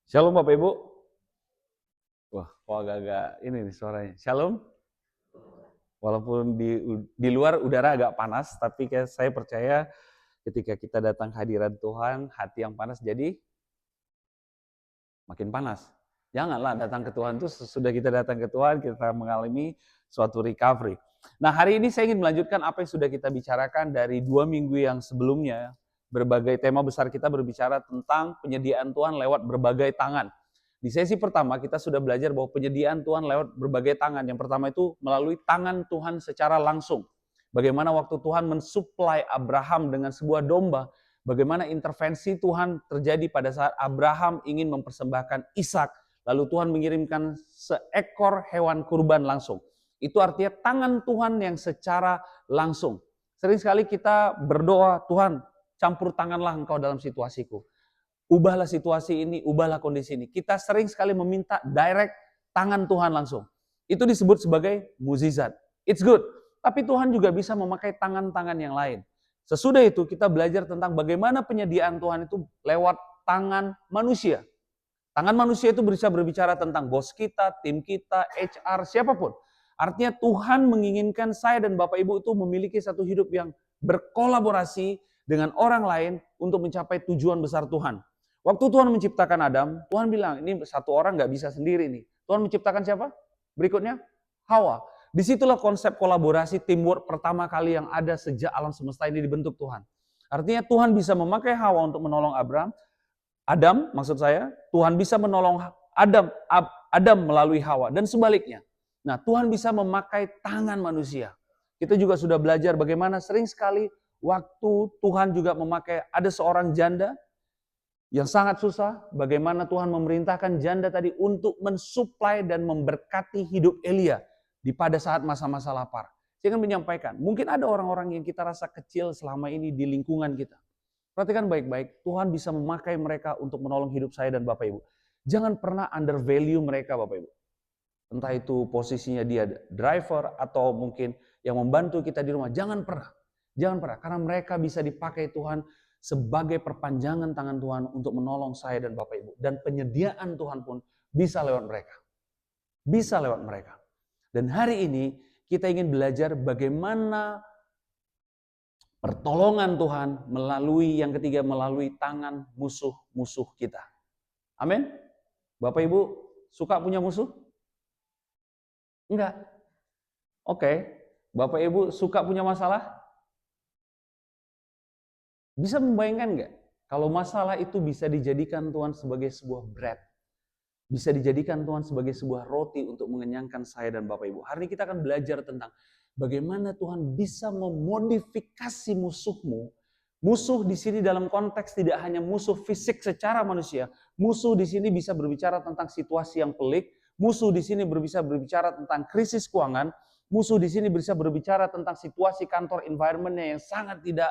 Shalom Bapak Ibu. Wah, kok agak-agak ini nih suaranya. Shalom. Walaupun di luar udara agak panas, tapi saya percaya ketika kita datang hadirat Tuhan, hati yang panas jadi makin panas. Janganlah datang ke Tuhan itu sesudah kita datang ke Tuhan, kita mengalami suatu recovery. Nah, hari ini saya ingin melanjutkan apa yang sudah kita bicarakan dari 2 minggu yang sebelumnya. Berbagai tema besar kita berbicara tentang penyediaan Tuhan lewat berbagai tangan. Di sesi pertama kita sudah belajar bahwa penyediaan Tuhan lewat berbagai tangan. Yang pertama itu melalui tangan Tuhan secara langsung. Bagaimana waktu Tuhan mensuplai Abraham dengan sebuah domba, bagaimana intervensi Tuhan terjadi pada saat Abraham ingin mempersembahkan Ishak, lalu Tuhan mengirimkan seekor hewan kurban langsung. Itu artinya tangan Tuhan yang secara langsung. Sering sekali kita berdoa, Tuhan campur tanganlah Engkau dalam situasiku. Ubahlah situasi ini, ubahlah kondisi ini. Kita sering sekali meminta direct tangan Tuhan langsung. Itu disebut sebagai mukjizat. It's good. Tapi Tuhan juga bisa memakai tangan-tangan yang lain. Sesudah itu kita belajar tentang bagaimana penyediaan Tuhan itu lewat tangan manusia. Tangan manusia itu bisa berbicara tentang bos kita, tim kita, HR, siapapun. Artinya Tuhan menginginkan saya dan Bapak Ibu itu memiliki satu hidup yang berkolaborasi dengan orang lain untuk mencapai tujuan besar Tuhan. Waktu Tuhan menciptakan Adam, Tuhan bilang, ini satu orang nggak bisa sendiri nih. Tuhan menciptakan siapa? Berikutnya, Hawa. Disitulah konsep kolaborasi teamwork pertama kali yang ada sejak alam semesta ini dibentuk Tuhan. Artinya Tuhan bisa memakai Hawa untuk menolong Adam maksud saya, Tuhan bisa menolong Adam melalui Hawa dan sebaliknya. Nah, Tuhan bisa memakai tangan manusia. Kita juga sudah belajar bagaimana sering sekali waktu Tuhan juga memakai ada seorang janda yang sangat susah, bagaimana Tuhan memerintahkan janda tadi untuk mensuplai dan memberkati hidup Elia pada saat masa-masa lapar. Saya ingin menyampaikan, mungkin ada orang-orang yang kita rasa kecil selama ini di lingkungan kita. Perhatikan baik-baik, Tuhan bisa memakai mereka untuk menolong hidup saya dan Bapak Ibu. Jangan pernah undervalue mereka Bapak Ibu. Entah itu posisinya dia driver atau mungkin yang membantu kita di rumah. Jangan pernah. Karena mereka bisa dipakai Tuhan sebagai perpanjangan tangan Tuhan untuk menolong saya dan Bapak Ibu. Dan penyediaan Tuhan pun bisa lewat mereka. Bisa lewat mereka. Dan hari ini kita ingin belajar bagaimana pertolongan Tuhan melalui yang ketiga, melalui tangan musuh-musuh kita. Amin. Bapak Ibu suka punya musuh? Enggak. Oke. Bapak Ibu suka punya masalah? Bisa membayangkan enggak? Kalau masalah itu bisa dijadikan Tuhan sebagai sebuah bread. Bisa dijadikan Tuhan sebagai sebuah roti untuk mengenyangkan saya dan Bapak Ibu. Hari ini kita akan belajar tentang bagaimana Tuhan bisa memodifikasi musuhmu. Musuh di sini dalam konteks tidak hanya musuh fisik secara manusia. Musuh di sini bisa berbicara tentang situasi yang pelik. Musuh di sini bisa berbicara tentang krisis keuangan. Musuh di sini bisa berbicara tentang situasi kantor environment-nya yang sangat tidak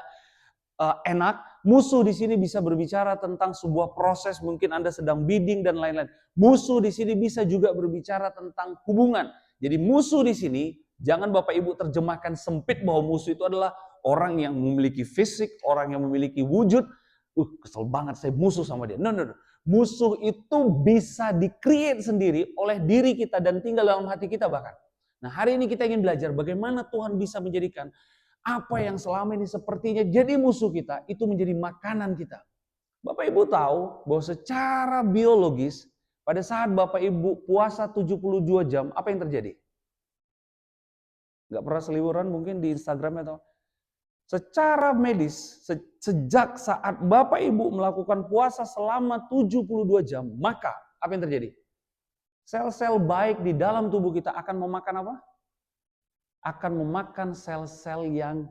enak. Musuh di sini bisa berbicara tentang sebuah proses, mungkin Anda sedang bidding dan lain-lain. Musuh di sini bisa juga berbicara tentang hubungan. Jadi musuh di sini, jangan Bapak Ibu terjemahkan sempit bahwa musuh itu adalah orang yang memiliki fisik, orang yang memiliki wujud. Kesel banget saya musuh sama dia. No. Musuh itu bisa di-create sendiri oleh diri kita dan tinggal dalam hati kita bahkan. Nah, hari ini kita ingin belajar bagaimana Tuhan bisa menjadikan apa yang selama ini sepertinya jadi musuh kita, itu menjadi makanan kita. Bapak Ibu tahu bahwa secara biologis, pada saat Bapak Ibu puasa 72 jam, apa yang terjadi? Nggak pernah seliburan mungkin di Instagram atau? Secara medis, sejak saat Bapak Ibu melakukan puasa selama 72 jam, maka apa yang terjadi? Sel-sel baik di dalam tubuh kita akan memakan apa? Akan memakan sel-sel yang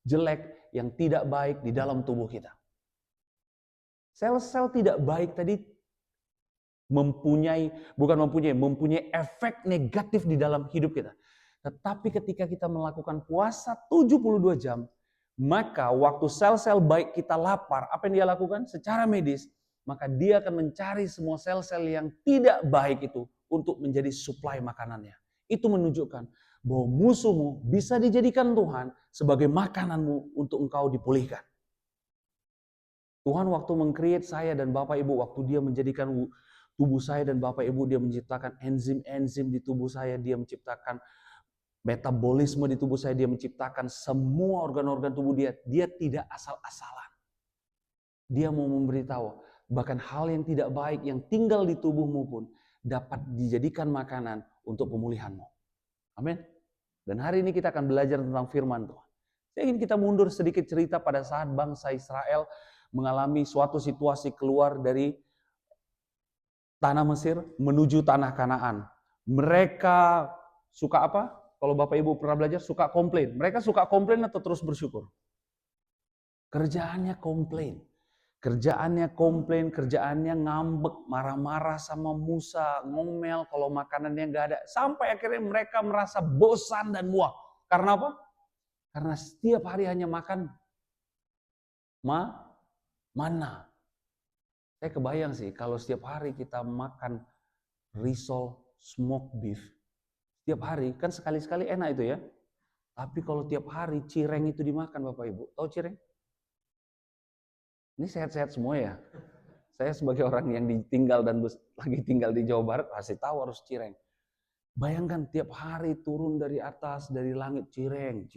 jelek, yang tidak baik di dalam tubuh kita. Sel-sel tidak baik tadi mempunyai efek negatif di dalam hidup kita. Tetapi ketika kita melakukan puasa 72 jam, maka waktu sel-sel baik kita lapar, apa yang dia lakukan? Secara medis, maka dia akan mencari semua sel-sel yang tidak baik itu untuk menjadi suplai makanannya. Itu menunjukkan bahwa musuhmu bisa dijadikan Tuhan sebagai makananmu untuk engkau dipulihkan. Tuhan waktu meng-create saya dan Bapak Ibu, waktu dia menjadikan tubuh saya dan Bapak Ibu, dia menciptakan enzim-enzim di tubuh saya, dia menciptakan metabolisme di tubuh saya, dia menciptakan semua organ-organ tubuh dia. Dia tidak asal-asalan. Dia mau memberitahu, bahkan hal yang tidak baik yang tinggal di tubuhmu pun dapat dijadikan makanan untuk pemulihanmu. Amin. Dan hari ini kita akan belajar tentang firman Tuhan. Saya ingin kita mundur sedikit cerita pada saat bangsa Israel mengalami suatu situasi keluar dari tanah Mesir menuju tanah Kanaan. Mereka suka apa? Kalau Bapak Ibu pernah belajar, suka komplain. Mereka suka komplain atau terus bersyukur? Kerjaannya komplain. Kerjaannya ngambek, marah-marah sama Musa, ngomel kalau makanannya nggak ada. Sampai akhirnya mereka merasa bosan dan muak. Karena apa? Karena setiap hari hanya makan mana. Saya kebayang sih kalau setiap hari kita makan risol smoked beef. Setiap hari, kan sekali-sekali enak itu ya. Tapi kalau tiap hari cireng itu dimakan Bapak Ibu. Tahu cireng? Ini sehat-sehat semua ya. Saya sebagai orang yang ditinggal dan lagi tinggal di Jawa Barat pasti tahu harus cireng. Bayangkan tiap hari turun dari atas, dari langit cireng.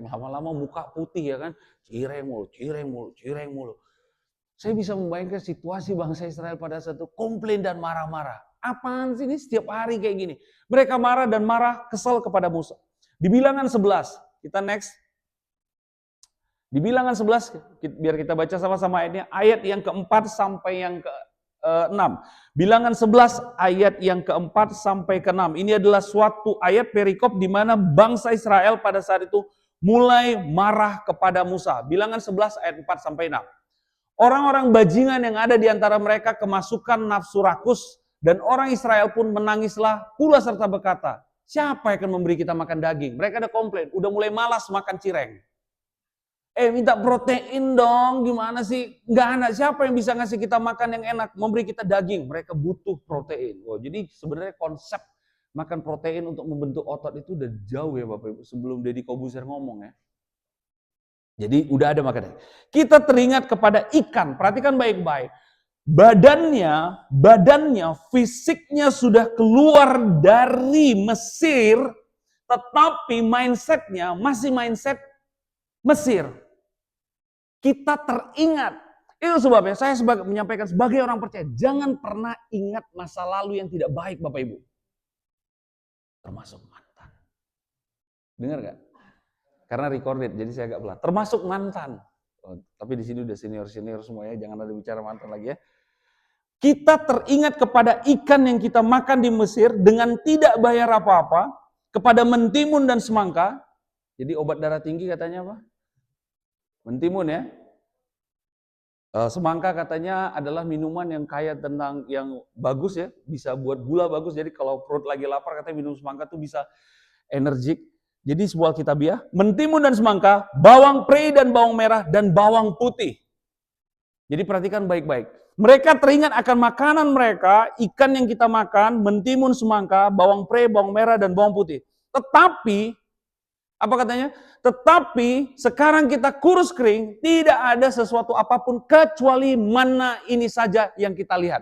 Lama-lama muka putih ya kan. Cireng mulu. Saya bisa membayangkan situasi bangsa Israel pada saat itu komplain dan marah-marah. Apaan sih ini setiap hari kayak gini? Mereka marah dan kesal kepada Musa. Di Bilangan 11, kita next. Di Bilangan 11, biar kita baca sama-sama ayatnya, ayat yang keempat sampai yang ke-6. Bilangan 11 ayat yang keempat sampai ke-6. Ini adalah suatu ayat perikop di mana bangsa Israel pada saat itu mulai marah kepada Musa. Bilangan 11 ayat 4 sampai 6. Orang-orang bajingan yang ada di antara mereka kemasukan nafsu rakus, dan orang Israel pun menangislah pula serta berkata, siapa yang akan memberi kita makan daging? Mereka ada komplain, udah mulai malas makan cireng. Minta protein dong, gimana sih? Nggak ada, siapa yang bisa ngasih kita makan yang enak, memberi kita daging? Mereka butuh protein. Jadi sebenarnya konsep makan protein untuk membentuk otot itu udah jauh ya Bapak Ibu, sebelum Deddy Kobuser ngomong ya. Jadi udah ada makanan. Kita teringat kepada ikan, perhatikan baik-baik. Badannya, fisiknya sudah keluar dari Mesir, tetapi mindsetnya masih mindset Mesir. Kita teringat. Itu sebabnya saya menyampaikan sebagai orang percaya, jangan pernah ingat masa lalu yang tidak baik Bapak Ibu. Termasuk mantan. Dengar gak? Karena recorded, jadi saya agak pelan. Termasuk mantan. Tapi di sini udah senior-senior semua ya, jangan ada bicara mantan lagi ya. Kita teringat kepada ikan yang kita makan di Mesir dengan tidak bayar apa-apa, kepada mentimun dan semangka. Jadi obat darah tinggi katanya apa? Mentimun ya. Semangka katanya adalah minuman yang kaya tentang yang bagus ya, bisa buat gula bagus. Jadi kalau perut lagi lapar katanya minum semangka tuh bisa energik. Jadi sebuah kitabiah, mentimun dan semangka, bawang prei dan bawang merah dan bawang putih. Jadi perhatikan baik-baik. Mereka teringat akan makanan mereka, ikan yang kita makan, mentimun, semangka, bawang prei, bawang merah dan bawang putih. Tetapi apa katanya? Tetapi sekarang kita kurus kering, tidak ada sesuatu apapun kecuali manna ini saja yang kita lihat.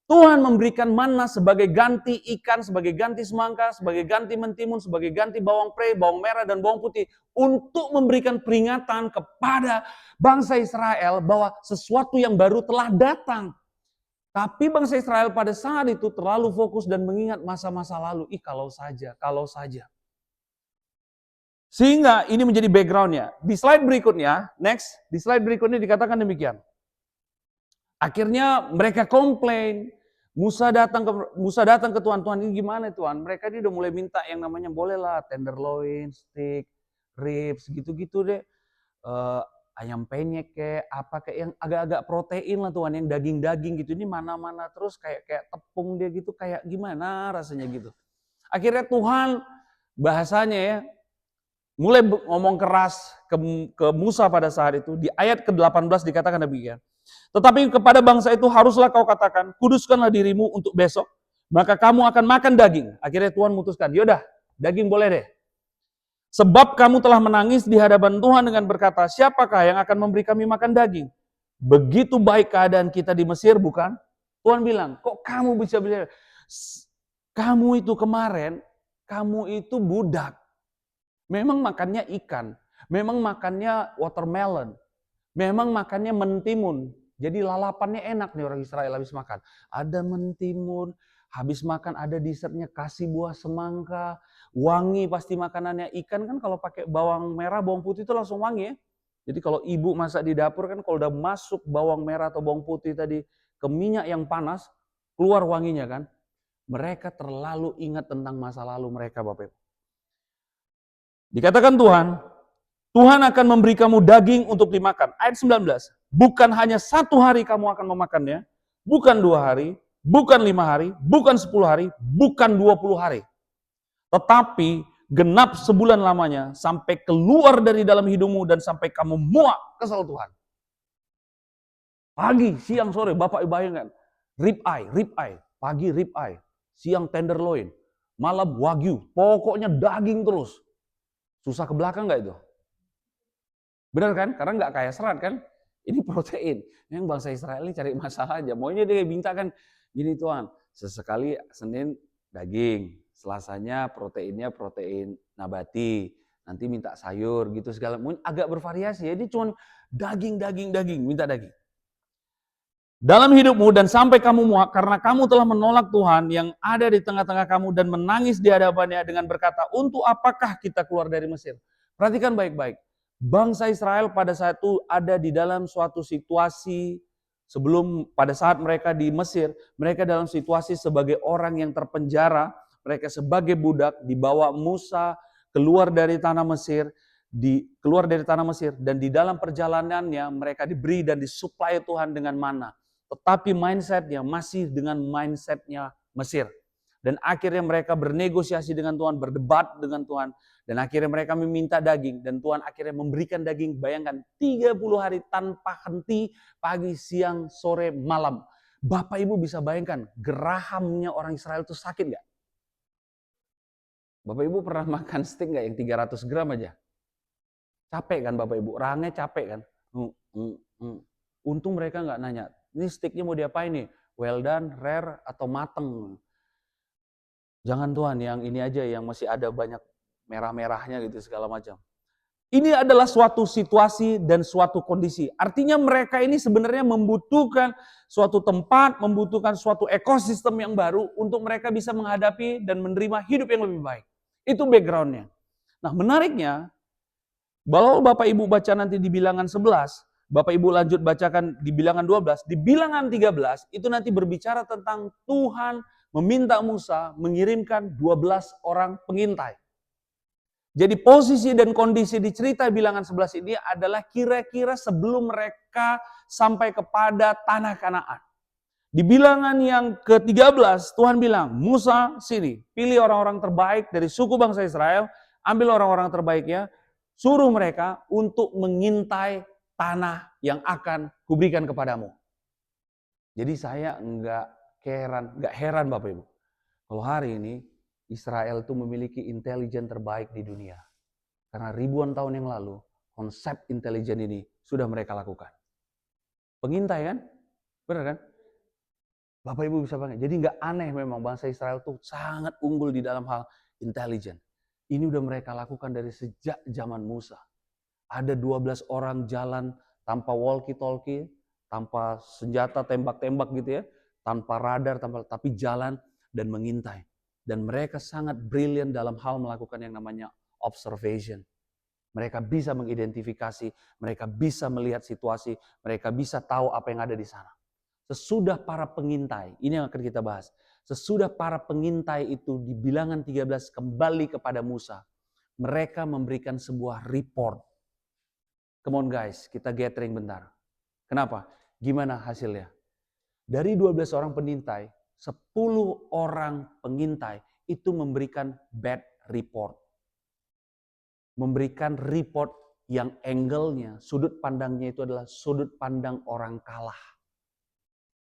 Tuhan memberikan manna sebagai ganti ikan, sebagai ganti semangka, sebagai ganti mentimun, sebagai ganti bawang prei, bawang merah, dan bawang putih. Untuk memberikan peringatan kepada bangsa Israel bahwa sesuatu yang baru telah datang. Tapi bangsa Israel pada saat itu terlalu fokus dan mengingat masa-masa lalu. Kalau saja. Sehingga ini menjadi backgroundnya. Di slide berikutnya, di slide berikutnya dikatakan demikian. Akhirnya mereka komplain. Musa datang ke Tuhan, ini gimana Tuhan? Mereka ini udah mulai minta yang namanya bolehlah tenderloin, steak, ribs, gitu-gitu deh. Ayam penyet kayak yang agak-agak protein lah Tuhan, yang daging-daging gitu. Ini mana-mana terus kayak tepung dia gitu, kayak gimana rasanya gitu. Akhirnya Tuhan bahasanya ya mulai ngomong keras ke Musa pada saat itu. Di ayat ke-18 dikatakan demikian. Tetapi kepada bangsa itu haruslah kau katakan, kuduskanlah dirimu untuk besok, maka kamu akan makan daging. Akhirnya Tuhan memutuskan, yaudah daging boleh deh. Sebab kamu telah menangis di hadapan Tuhan dengan berkata, siapakah yang akan memberi kami makan daging? Begitu baik keadaan kita di Mesir bukan? Tuhan bilang, kok kamu bisa belajar. Kamu itu kemarin, kamu itu budak. Memang makannya ikan, memang makannya watermelon, memang makannya mentimun. Jadi lalapannya enak nih orang Israel habis makan. Ada mentimun, habis makan ada dessertnya kasih buah semangka, wangi pasti makanannya. Ikan kan kalau pakai bawang merah, bawang putih itu langsung wangi ya. Jadi kalau ibu masak di dapur kan kalau udah masuk bawang merah atau bawang putih tadi ke minyak yang panas, keluar wanginya kan. Mereka terlalu ingat tentang masa lalu mereka Bapak Ibu. Dikatakan Tuhan akan memberi kamu daging untuk dimakan. Ayat 19. Bukan hanya 1 hari kamu akan memakannya, bukan 2 hari, bukan 5 hari, bukan 10 hari, bukan 20 hari. Tetapi genap sebulan lamanya sampai keluar dari dalam hidungmu dan sampai kamu muak kesal Tuhan. Pagi, siang, sore, Bapak Ibu bayangkan. Rib eye. Pagi rib eye. Siang tenderloin. Malam wagyu. Pokoknya daging terus. Susah ke belakang nggak itu? Benar kan? Karena nggak kaya serat kan? Ini protein. Yang bangsa Israel ini cari masalah aja. Maunya dia minta kan, gini Tuhan, sesekali Senin daging, Selasanya proteinnya protein nabati, nanti minta sayur gitu segala. Agak bervariasi ya, dia cuma daging, minta daging. Dalam hidupmu dan sampai kamu muak karena kamu telah menolak Tuhan yang ada di tengah-tengah kamu dan menangis di hadapannya dengan berkata, untuk apakah kita keluar dari Mesir? Perhatikan baik-baik. Bangsa Israel pada saat itu ada di dalam suatu situasi sebelum pada saat mereka di Mesir, mereka dalam situasi sebagai orang yang terpenjara, mereka sebagai budak dibawa Musa keluar dari tanah Mesir, dan di dalam perjalanannya mereka diberi dan disuplai Tuhan dengan mana. Tetapi mindsetnya masih dengan mindsetnya Mesir. Dan akhirnya mereka bernegosiasi dengan Tuhan, berdebat dengan Tuhan. Dan akhirnya mereka meminta daging. Dan Tuhan akhirnya memberikan daging, bayangkan 30 hari tanpa henti, pagi, siang, sore, malam. Bapak Ibu bisa bayangkan, gerahamnya orang Israel itu sakit gak? Bapak Ibu pernah makan steak gak yang 300 gram aja? Capek kan Bapak Ibu, rahangnya capek kan? Untung mereka gak nanya, ini steaknya mau diapain nih? Well done, rare, atau mateng? Jangan Tuhan, yang ini aja yang masih ada banyak merah-merahnya gitu segala macam. Ini adalah suatu situasi dan suatu kondisi. Artinya mereka ini sebenarnya membutuhkan suatu tempat, membutuhkan suatu ekosistem yang baru untuk mereka bisa menghadapi dan menerima hidup yang lebih baik. Itu backgroundnya. Nah menariknya, kalau Bapak Ibu baca nanti di bilangan 11, Bapak Ibu lanjut bacakan di bilangan 12, di bilangan 13 itu nanti berbicara tentang Tuhan meminta Musa mengirimkan 12 orang pengintai. Jadi posisi dan kondisi di cerita bilangan 11 ini adalah kira-kira sebelum mereka sampai kepada tanah Kanaan. Di bilangan yang ke-13 Tuhan bilang, Musa sini, pilih orang-orang terbaik dari suku bangsa Israel, ambil orang-orang terbaiknya, suruh mereka untuk mengintai tanah yang akan kuberikan kepadamu. Jadi saya enggak heran Bapak Ibu. Kalau hari ini Israel itu memiliki intelijen terbaik di dunia. Karena ribuan tahun yang lalu konsep intelijen ini sudah mereka lakukan. Pengintai kan? Benar kan? Bapak Ibu bisa banget. Jadi enggak aneh memang bangsa Israel itu sangat unggul di dalam hal intelijen. Ini udah mereka lakukan dari sejak zaman Musa. Ada 12 orang jalan tanpa walkie-talkie, tanpa senjata tembak-tembak gitu ya, tanpa radar, tapi jalan dan mengintai. Dan mereka sangat brilian dalam hal melakukan yang namanya observation. Mereka bisa mengidentifikasi, mereka bisa melihat situasi, mereka bisa tahu apa yang ada di sana. Sesudah para pengintai, ini yang akan kita bahas. Sesudah para pengintai itu di bilangan 13 kembali kepada Musa, mereka memberikan sebuah report. Come on guys, kita gathering bentar. Kenapa? Gimana hasilnya? Dari 12 orang pengintai, 10 orang pengintai itu memberikan bad report. Memberikan report yang angle-nya, sudut pandangnya itu adalah sudut pandang orang kalah.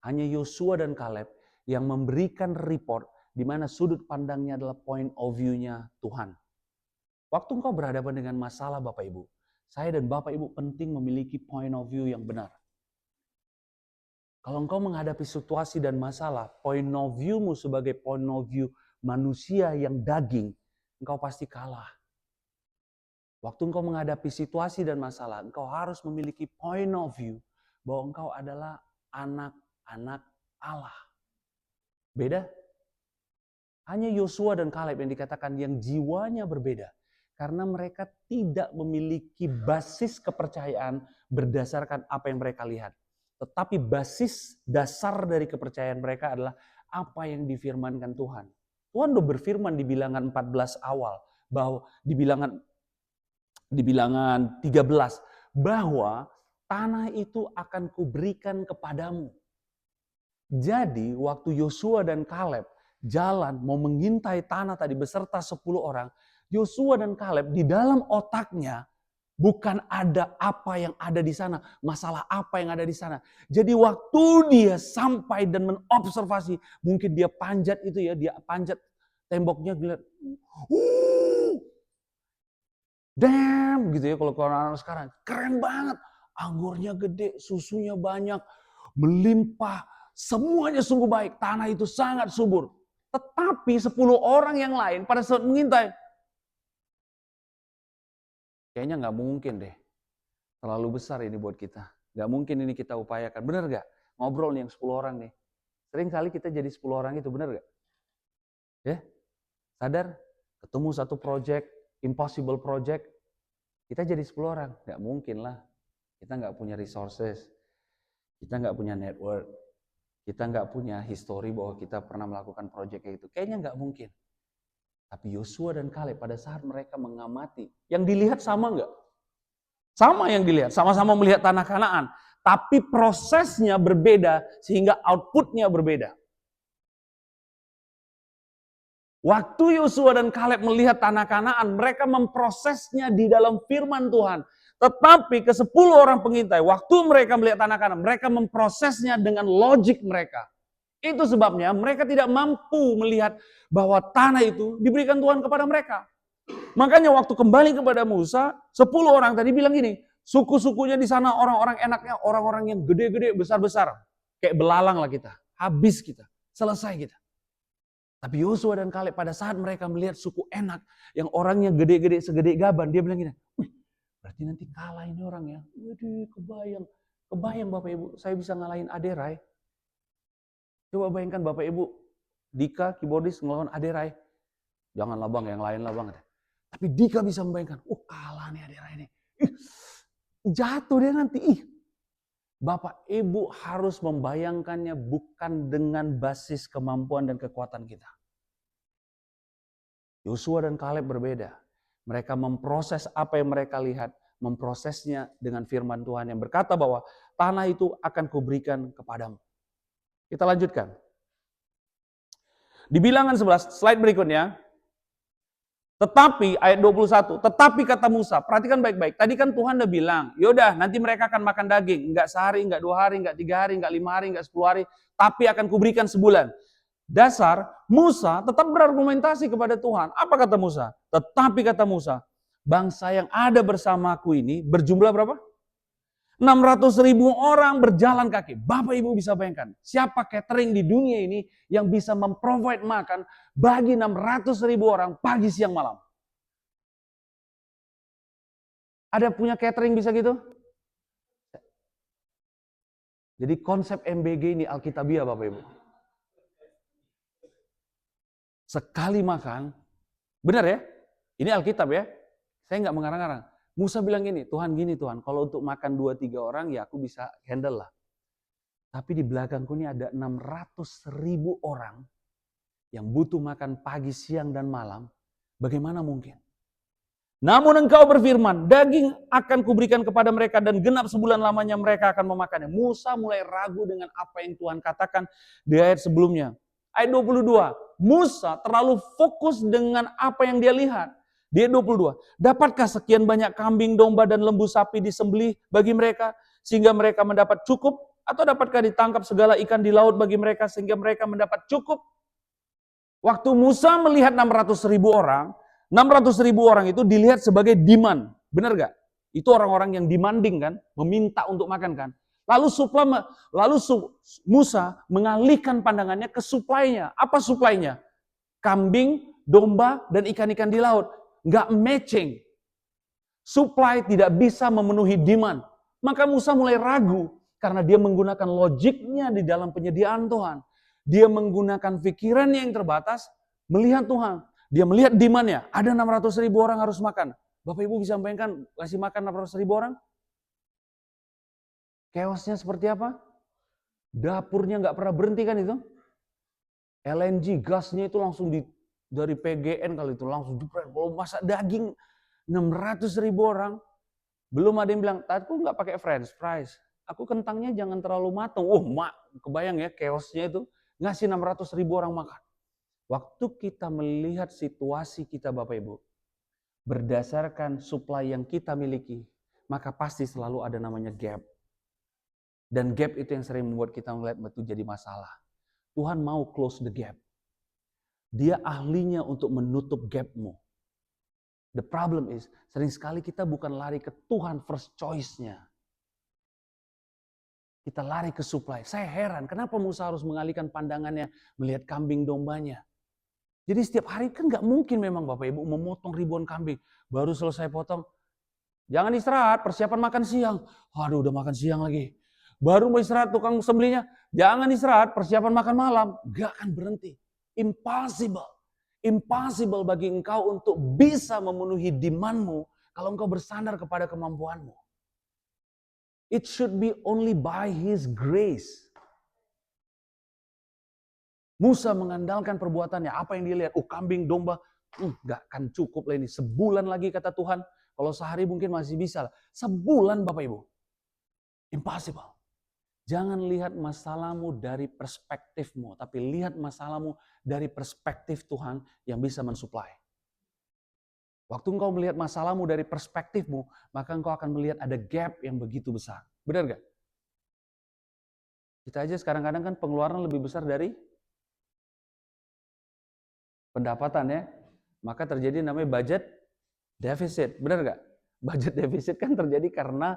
Hanya Yosua dan Kaleb yang memberikan report di mana sudut pandangnya adalah point of view-nya Tuhan. Waktu engkau berhadapan dengan masalah Bapak Ibu, saya dan Bapak Ibu penting memiliki point of view yang benar. Kalau engkau menghadapi situasi dan masalah, point of view-mu sebagai point of view manusia yang daging, engkau pasti kalah. Waktu engkau menghadapi situasi dan masalah, engkau harus memiliki point of view bahwa engkau adalah anak-anak Allah. Beda? Hanya Yosua dan Kaleb yang dikatakan yang jiwanya berbeda. Karena mereka tidak memiliki basis kepercayaan berdasarkan apa yang mereka lihat. Tetapi basis dasar dari kepercayaan mereka adalah apa yang difirmankan Tuhan. Tuhan udah berfirman di Bilangan 14 awal, bahwa di Bilangan 13, bahwa tanah itu akan kuberikan kepadamu. Jadi waktu Yosua dan Kaleb jalan mau mengintai tanah tadi beserta 10 orang, Yosua dan Kaleb di dalam otaknya bukan ada apa yang ada di sana, masalah apa yang ada di sana. Jadi waktu dia sampai dan menobservasi, mungkin dia panjat itu ya, dia panjat temboknya, lihat, damn gitu ya kalau orang-orang sekarang, keren banget, anggurnya gede, susunya banyak, melimpah, semuanya sungguh baik, tanah itu sangat subur. Tetapi 10 orang yang lain pada saat mengintai, kayaknya nggak mungkin deh. Terlalu besar ini buat kita. Nggak mungkin ini kita upayakan. Bener nggak? Ngobrol nih yang 10 orang nih. Sering kali kita jadi 10 orang itu, bener nggak? Ya? Sadar? Ketemu satu project, impossible project, kita jadi 10 orang. Nggak mungkin lah. Kita nggak punya resources. Kita nggak punya network. Kita nggak punya history bahwa kita pernah melakukan project kayak gitu. Kayaknya nggak mungkin. Tapi Yosua dan Kaleb pada saat mereka mengamati, yang dilihat sama nggak? Sama yang dilihat, sama-sama melihat tanah Kanaan. Tapi prosesnya berbeda sehingga outputnya berbeda. Waktu Yosua dan Kaleb melihat tanah Kanaan, mereka memprosesnya di dalam firman Tuhan. Tetapi ke 10 orang pengintai, waktu mereka melihat tanah Kanaan, mereka memprosesnya dengan logik mereka. Itu sebabnya mereka tidak mampu melihat bahwa tanah itu diberikan Tuhan kepada mereka. Makanya waktu kembali kepada Musa, 10 orang tadi bilang gini, suku-sukunya di sana orang-orang enaknya, orang-orang yang gede-gede, besar-besar. Kayak belalang lah kita, habis kita, selesai kita. Tapi Yosua dan Kaleb pada saat mereka melihat suku enak, yang orangnya gede-gede segede gaban, dia bilang gini, wih, berarti nanti kalah ini orang ya. Waduh, kebayang Bapak Ibu, saya bisa ngalahin Aderai. Coba bayangkan Bapak Ibu, Dika, keyboardis ngelawan Aderai. Janganlah bang, yang lain lah bang. Tapi Dika bisa membayangkan, kalah nih Aderai ini. Jatuh dia nanti. Bapak Ibu harus membayangkannya bukan dengan basis kemampuan dan kekuatan kita. Yosua dan Kaleb berbeda. Mereka memproses apa yang mereka lihat, memprosesnya dengan firman Tuhan yang berkata bahwa tanah itu akan kuberikan kepadamu. Kita lanjutkan. Di Bilangan 11, slide berikutnya. Tetapi, ayat 21, tetapi kata Musa, perhatikan baik-baik. Tadi kan Tuhan udah bilang, yaudah nanti mereka akan makan daging. Enggak sehari, enggak 2 hari, enggak 3 hari, enggak 5 hari, enggak 10 hari. Tapi akan kuberikan sebulan. Dasar, Musa tetap berargumentasi kepada Tuhan. Apa kata Musa? Tetapi kata Musa, bangsa yang ada bersamaku ini berjumlah berapa? 600.000 orang berjalan kaki. Bapak Ibu bisa bayangkan, siapa catering di dunia ini yang bisa memprovide makan bagi 600.000 orang pagi, siang, malam? Ada punya catering bisa gitu? Jadi konsep MBG ini Alkitabiah Bapak Ibu. Sekali makan, benar ya? Ini Alkitab ya? Saya nggak mengarang-arang. Musa bilang gini, Tuhan kalau untuk makan 2-3 orang ya aku bisa handle lah. Tapi di belakangku ini ada 600.000 orang yang butuh makan pagi, siang, dan malam. Bagaimana mungkin? Namun engkau berfirman, daging akan kuberikan kepada mereka dan genap sebulan lamanya mereka akan memakannya. Musa mulai ragu dengan apa yang Tuhan katakan di ayat sebelumnya. Ayat 22, Musa terlalu fokus dengan apa yang dia lihat. Di ayat 22, dapatkah sekian banyak kambing, domba, dan lembu sapi disembelih bagi mereka sehingga mereka mendapat cukup? Atau dapatkah ditangkap segala ikan di laut bagi mereka sehingga mereka mendapat cukup? Waktu Musa melihat 600.000 orang, 600.000 orang itu dilihat sebagai demand. Benar gak? Itu orang-orang yang demanding kan, meminta untuk makan kan. Lalu Musa mengalihkan pandangannya ke suplainya. Apa suplainya? Kambing, domba, dan ikan-ikan di laut. Nggak matching. Supply tidak bisa memenuhi demand. Maka Musa mulai ragu karena dia menggunakan logiknya di dalam penyediaan Tuhan. Dia menggunakan pikirannya yang terbatas melihat Tuhan. Dia melihat demand-nya. Ada 600.000 orang harus makan. Bapak Ibu bisa bayangkan kasih makan 600.000 orang? Chaos-nya seperti apa? Dapurnya nggak pernah berhenti kan itu? LNG gasnya itu langsung dari PGN kali itu langsung jepret. Kalau masak daging 600.000 orang, belum ada yang bilang, aku nggak pakai french fries, aku kentangnya jangan terlalu matang. Kebayang ya chaosnya itu, ngasih 600.000 orang makan. Waktu kita melihat situasi kita Bapak Ibu, berdasarkan supply yang kita miliki, maka pasti selalu ada namanya gap. Dan gap itu yang sering membuat kita melihat itu jadi masalah. Tuhan mau close the gap. Dia ahlinya untuk menutup gapmu. The problem is, sering sekali kita bukan lari ke Tuhan first choice-nya. Kita lari ke supply. Saya heran, kenapa Musa harus mengalihkan pandangannya melihat kambing dombanya. Jadi setiap hari kan nggak mungkin memang Bapak Ibu memotong ribuan kambing. Baru selesai potong, jangan istirahat, persiapan makan siang. Waduh, udah makan siang lagi. Baru mau istirahat, tukang sembelihnya, jangan istirahat, persiapan makan malam. Nggak akan berhenti. Impossible. Impossible bagi engkau untuk bisa memenuhi demand-mu kalau engkau bersandar kepada kemampuanmu. It should be only by His grace. Musa mengandalkan perbuatannya. Apa yang dia lihat? Kambing, domba. Gak akan cukup lah ini. Sebulan lagi kata Tuhan. Kalau sehari mungkin masih bisa. Sebulan Bapak Ibu. Impossible. Jangan lihat masalahmu dari perspektifmu, tapi lihat masalahmu dari perspektif Tuhan yang bisa mensuplai. Waktu engkau melihat masalahmu dari perspektifmu, maka engkau akan melihat ada gap yang begitu besar. Benar gak? Kita aja kadang-kadang kan pengeluaran lebih besar dari pendapatan ya. Maka terjadi namanya budget deficit. Benar gak? Budget deficit kan terjadi karena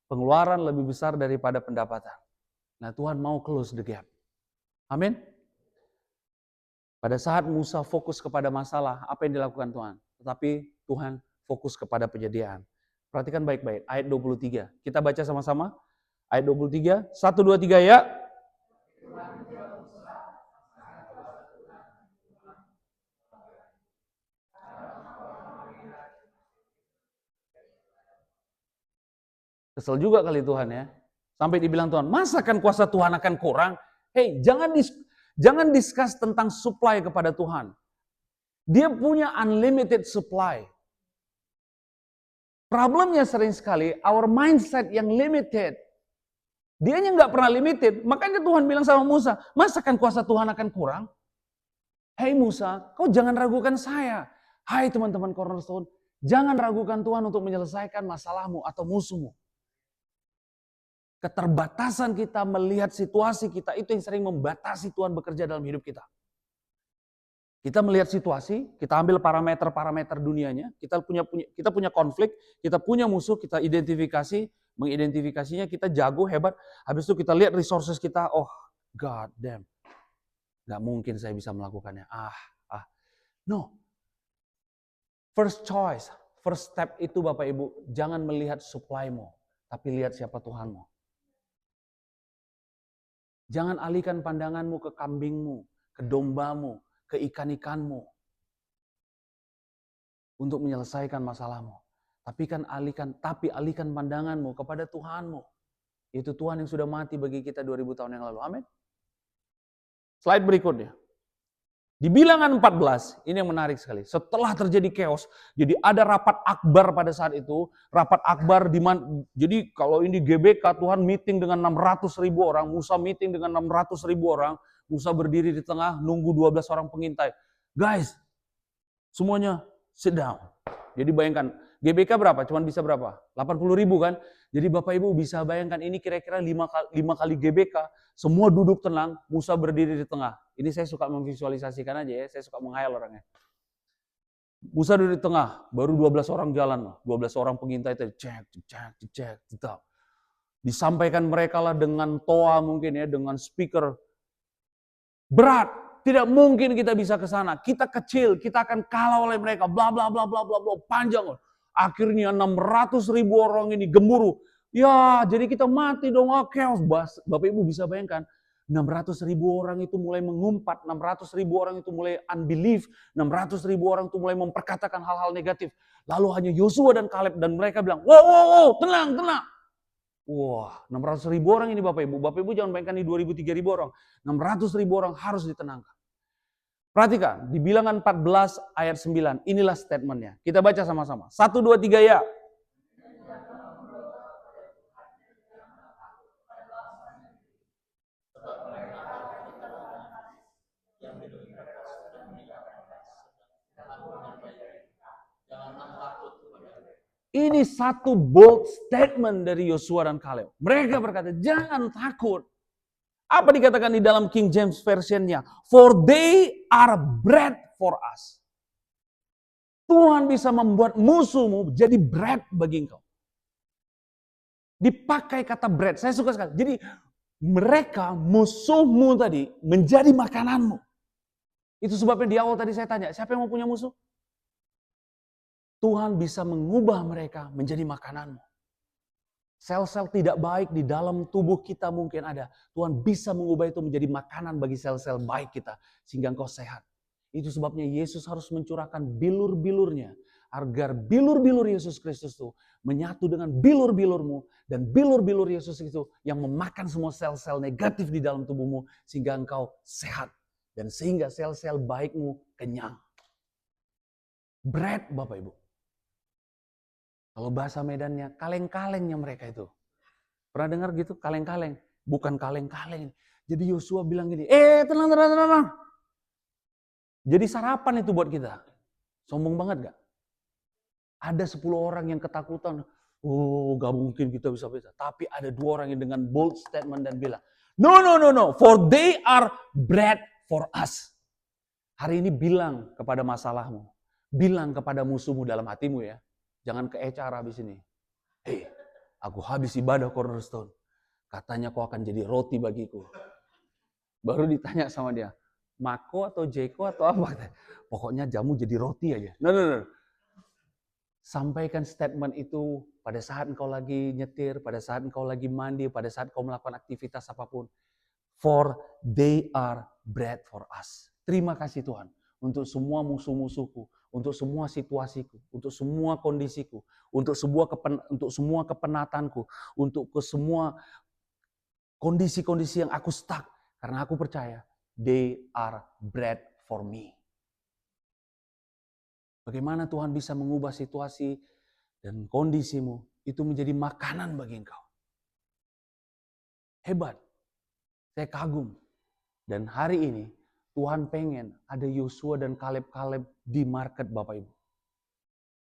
pengeluaran lebih besar daripada pendapatan. Nah, Tuhan mau close the gap. Amin. Pada saat Musa fokus kepada masalah, apa yang dilakukan Tuhan? Tetapi Tuhan fokus kepada penyediaan. Perhatikan baik-baik, ayat 23. Kita baca sama-sama. Ayat 23, 1, 2, 3 ya. Kesel juga kali Tuhan ya. Sampai dibilang Tuhan, masa kan kuasa Tuhan akan kurang? Hey, jangan discuss tentang supply kepada Tuhan. Dia punya unlimited supply. Problemnya sering sekali, our mindset yang limited. Dianya nggak pernah limited. Makanya Tuhan bilang sama Musa, masa kan kuasa Tuhan akan kurang? Hei Musa, kau jangan ragukan saya. Hai teman-teman Cornerstone, jangan ragukan Tuhan untuk menyelesaikan masalahmu atau musuhmu. Keterbatasan kita melihat situasi kita itu yang sering membatasi Tuhan bekerja dalam hidup kita. Kita melihat situasi, kita ambil parameter-parameter dunianya, kita punya konflik, kita punya musuh, kita mengidentifikasinya, kita jago, hebat. Habis itu kita lihat resources kita, oh god damn, gak mungkin saya bisa melakukannya. No. First choice, first step itu Bapak Ibu, jangan melihat supply-mu, tapi lihat siapa Tuhanmu. Jangan alihkan pandanganmu ke kambingmu, ke dombamu, ke ikan-ikanmu untuk menyelesaikan masalahmu. Tapi alihkan pandanganmu kepada Tuhanmu. Itu Tuhan yang sudah mati bagi kita 2000 tahun yang lalu. Amin. Slide berikutnya. Di Bilangan 14, ini yang menarik sekali. Setelah terjadi chaos, jadi ada rapat akbar pada saat itu. Rapat akbar di mana, jadi kalau ini GBK, Tuhan meeting dengan 600.000 orang, Musa meeting dengan 600.000 orang, Musa berdiri di tengah, nunggu 12 orang pengintai. Guys, semuanya sit down. Jadi bayangkan, GBK berapa? Cuman bisa berapa? 80.000 kan? Jadi Bapak Ibu bisa bayangkan ini kira-kira 5 kali GBK, semua duduk tenang, Musa berdiri di tengah. Ini saya suka memvisualisasikan aja ya, saya suka menghayal orangnya. Musa duduk di tengah, baru 12 orang jalan, 12 orang pengintai itu cek. Disampaikan mereka lah dengan toa mungkin ya, dengan speaker. Berat, tidak mungkin kita bisa ke sana. Kita kecil, kita akan kalah oleh mereka. Bla bla bla bla bla bla, panjang. Akhirnya 600.000 orang ini gemuruh. Ya, jadi kita mati dong, chaos. Bapak Ibu bisa bayangkan, 600.000 orang itu mulai mengumpat, 600.000 orang itu mulai unbelief, 600.000 orang itu mulai memperkatakan hal-hal negatif. Lalu hanya Yosua dan Kaleb dan mereka bilang, wow, tenang, tenang. Wah, 600.000 orang ini Bapak Ibu. Bapak Ibu jangan bayangkan ini 2.000, 3.000 orang. 600.000 orang harus ditenangkan. Perhatikan, di bilangan 14 ayat 9, inilah statementnya. Kita baca sama-sama. 1, 2, 3 ya. Ini satu bold statement dari Yosua dan Kaleb. Mereka berkata, jangan takut. Apa dikatakan di dalam King James Version-nya? For they are bread for us. Tuhan bisa membuat musuhmu jadi bread bagi engkau. Dipakai kata bread, saya suka sekali. Jadi mereka, musuhmu tadi, menjadi makananmu. Itu sebabnya di awal tadi saya tanya, siapa yang mau punya musuh? Tuhan bisa mengubah mereka menjadi makananmu. Sel-sel tidak baik di dalam tubuh kita mungkin ada. Tuhan bisa mengubah itu menjadi makanan bagi sel-sel baik kita. Sehingga engkau sehat. Itu sebabnya Yesus harus mencurahkan bilur-bilurnya. Agar bilur-bilur Yesus Kristus itu menyatu dengan bilur-bilurmu. Dan bilur-bilur Yesus itu yang memakan semua sel-sel negatif di dalam tubuhmu. Sehingga engkau sehat. Dan sehingga sel-sel baikmu kenyang. Bread Bapak Ibu. Kalau bahasa Medannya, kaleng-kalengnya mereka itu. Pernah dengar gitu? Kaleng-kaleng. Bukan kaleng-kaleng. Jadi Yosua bilang gini, tenang. Jadi sarapan itu buat kita. Sombong banget gak? Ada 10 orang yang ketakutan. Oh, gak mungkin kita bisa. Tapi ada 2 orang yang dengan bold statement dan bilang, no. For they are bread for us. Hari ini bilang kepada masalahmu. Bilang kepada musuhmu dalam hatimu ya. Jangan ke HR habis ini. Aku habis ibadah Cornerstone. Katanya kau akan jadi roti bagiku. Baru ditanya sama dia, Mako atau Jeko atau apa? Pokoknya jamu jadi roti aja. No. Sampaikan statement itu pada saat engkau lagi nyetir, pada saat engkau lagi mandi, pada saat kau melakukan aktivitas apapun. For they are bread for us. Terima kasih Tuhan untuk semua musuh-musuhku, untuk semua situasiku, untuk semua kondisiku, untuk semua kepenatanku, untuk ke semua kondisi-kondisi yang aku stuck. Karena aku percaya, they are bread for me. Bagaimana Tuhan bisa mengubah situasi dan kondisimu itu menjadi makanan bagi engkau. Hebat. Saya kagum. Dan hari ini Tuhan pengen ada Yosua dan Kaleb di market Bapak Ibu.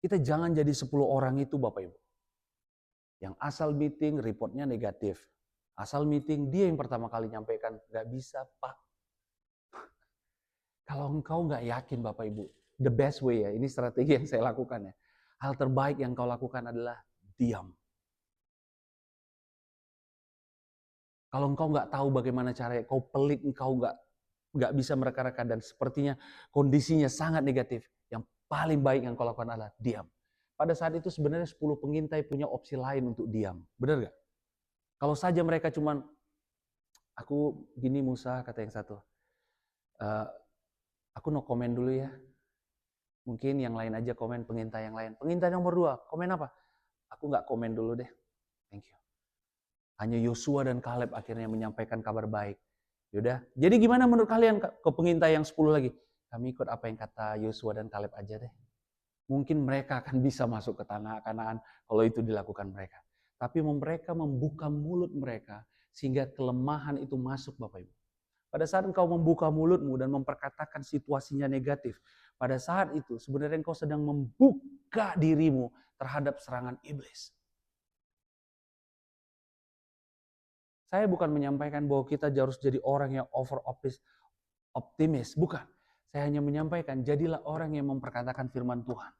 Kita jangan jadi 10 orang itu Bapak Ibu. Yang asal meeting reportnya negatif. Asal meeting dia yang pertama kali nyampaikan, gak bisa Pak. Kalau engkau gak yakin Bapak Ibu, the best way ya, ini strategi yang saya lakukan ya. Hal terbaik yang kau lakukan adalah diam. Kalau engkau gak tahu bagaimana caranya, kau pelit, engkau gak bisa mereka-reka dan sepertinya kondisinya sangat negatif. Yang paling baik yang kau lakukan adalah diam. Pada saat itu sebenarnya 10 pengintai punya opsi lain untuk diam. Benar gak? Kalau saja mereka cuman, aku gini Musa, kata yang satu. Aku no komen dulu ya. Mungkin yang lain aja komen, pengintai yang lain. Pengintai nomor 2, komen apa? Aku gak komen dulu deh. Thank you. Hanya Yosua dan Kaleb akhirnya menyampaikan kabar baik. Yaudah, jadi gimana menurut kalian ke pengintai yang 10 lagi? Kami ikut apa yang kata Yosua dan Kaleb aja deh. Mungkin mereka akan bisa masuk ke tanah Kanaan kalau itu dilakukan mereka. Tapi mereka membuka mulut mereka sehingga kelemahan itu masuk Bapak Ibu. Pada saat engkau membuka mulutmu dan memperkatakan situasinya negatif, pada saat itu sebenarnya engkau sedang membuka dirimu terhadap serangan iblis. Saya bukan menyampaikan bahwa kita harus jadi orang yang over optimis, bukan. Saya hanya menyampaikan jadilah orang yang memperkatakan firman Tuhan.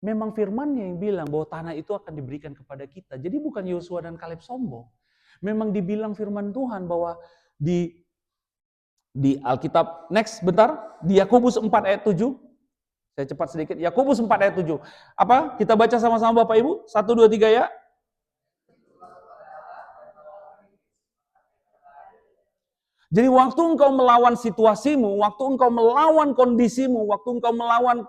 Memang firman-Nya yang bilang bahwa tanah itu akan diberikan kepada kita. Jadi bukan Yosua dan Kaleb sombong. Memang dibilang firman Tuhan bahwa di Alkitab, next bentar, di Yakobus 4 ayat 7. Saya cepat sedikit. Yakobus 4 ayat 7. Apa? Kita baca sama-sama Bapak Ibu. 1, 2, 3 ya. Jadi waktu engkau melawan situasimu, waktu engkau melawan kondisimu, waktu engkau melawan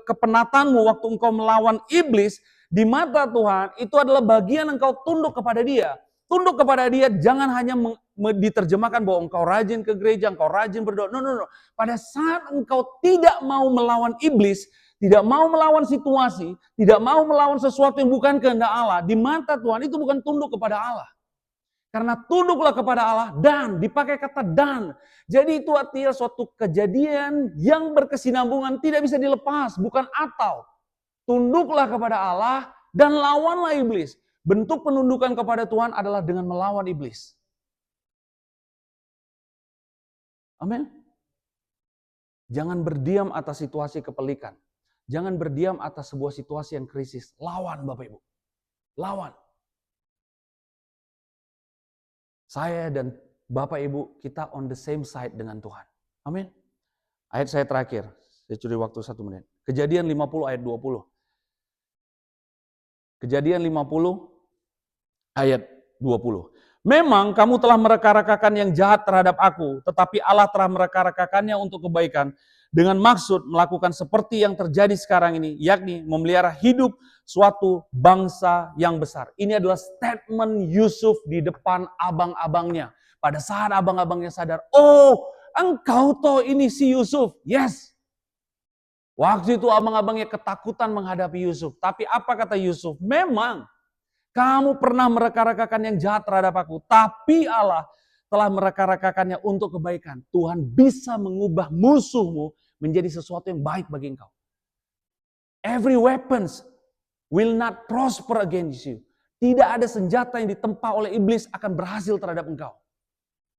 kepenatanmu, waktu engkau melawan iblis, di mata Tuhan itu adalah bagian engkau tunduk kepada Dia. Tunduk kepada Dia jangan hanya diterjemahkan bahwa engkau rajin ke gereja, engkau rajin berdoa. No, no, no. Pada saat engkau tidak mau melawan iblis, tidak mau melawan situasi, tidak mau melawan sesuatu yang bukan kehendak Allah, di mata Tuhan itu bukan tunduk kepada Allah. Karena tunduklah kepada Allah dan, dipakai kata dan. Jadi itu artinya suatu kejadian yang berkesinambungan tidak bisa dilepas, bukan atau. Tunduklah kepada Allah dan lawanlah iblis. Bentuk penundukan kepada Tuhan adalah dengan melawan iblis. Amin. Jangan berdiam atas situasi kepelikan. Jangan berdiam atas sebuah situasi yang krisis. Lawan Bapak Ibu. Lawan. Saya dan Bapak Ibu, kita on the same side dengan Tuhan. Amin. Ayat saya terakhir. Saya curi waktu 1 menit. Kejadian 50 ayat 20. Kejadian 50 ayat 20. Memang kamu telah mereka-rekakan yang jahat terhadap aku, tetapi Allah telah mereka-rekakannya untuk kebaikan dengan maksud melakukan seperti yang terjadi sekarang ini, yakni memelihara hidup suatu bangsa yang besar. Ini adalah statement Yusuf di depan abang-abangnya. Pada saat abang-abangnya sadar, oh engkau toh ini si Yusuf. Yes. Waktu itu abang-abangnya ketakutan menghadapi Yusuf. Tapi apa kata Yusuf? Memang kamu pernah mereka-rekakan yang jahat terhadap aku. Tapi Allah telah mereka-rekakannya untuk kebaikan. Tuhan bisa mengubah musuhmu menjadi sesuatu yang baik bagi engkau. Every weapons will not prosper against you. Tidak ada senjata yang ditempa oleh iblis akan berhasil terhadap engkau.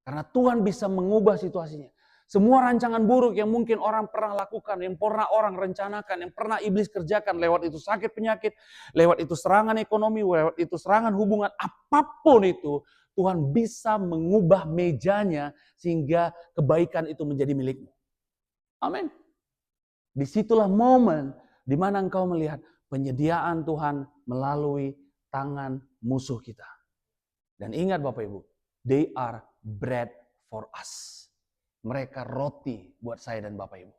Karena Tuhan bisa mengubah situasinya. Semua rancangan buruk yang mungkin orang pernah lakukan, yang pernah orang rencanakan, yang pernah iblis kerjakan, lewat itu sakit penyakit, lewat itu serangan ekonomi, lewat itu serangan hubungan, apapun itu, Tuhan bisa mengubah mejanya sehingga kebaikan itu menjadi milikmu. Amin. Disitulah momen di mana engkau melihat penyediaan Tuhan melalui tangan musuh kita. Dan ingat Bapak Ibu, they are bread for us. Mereka roti buat saya dan Bapak Ibu.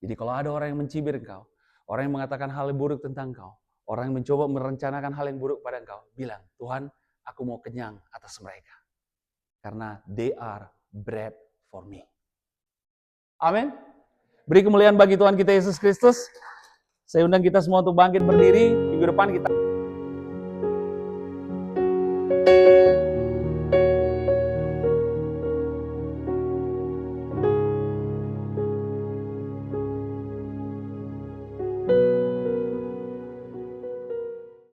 Jadi kalau ada orang yang mencibir engkau, orang yang mengatakan hal yang buruk tentang engkau, orang yang mencoba merencanakan hal yang buruk pada engkau, bilang, Tuhan, aku mau kenyang atas mereka. Karena they are bread for me. Amin. Beri kemuliaan bagi Tuhan kita Yesus Kristus. Saya undang kita semua untuk bangkit berdiri. Minggu depan kita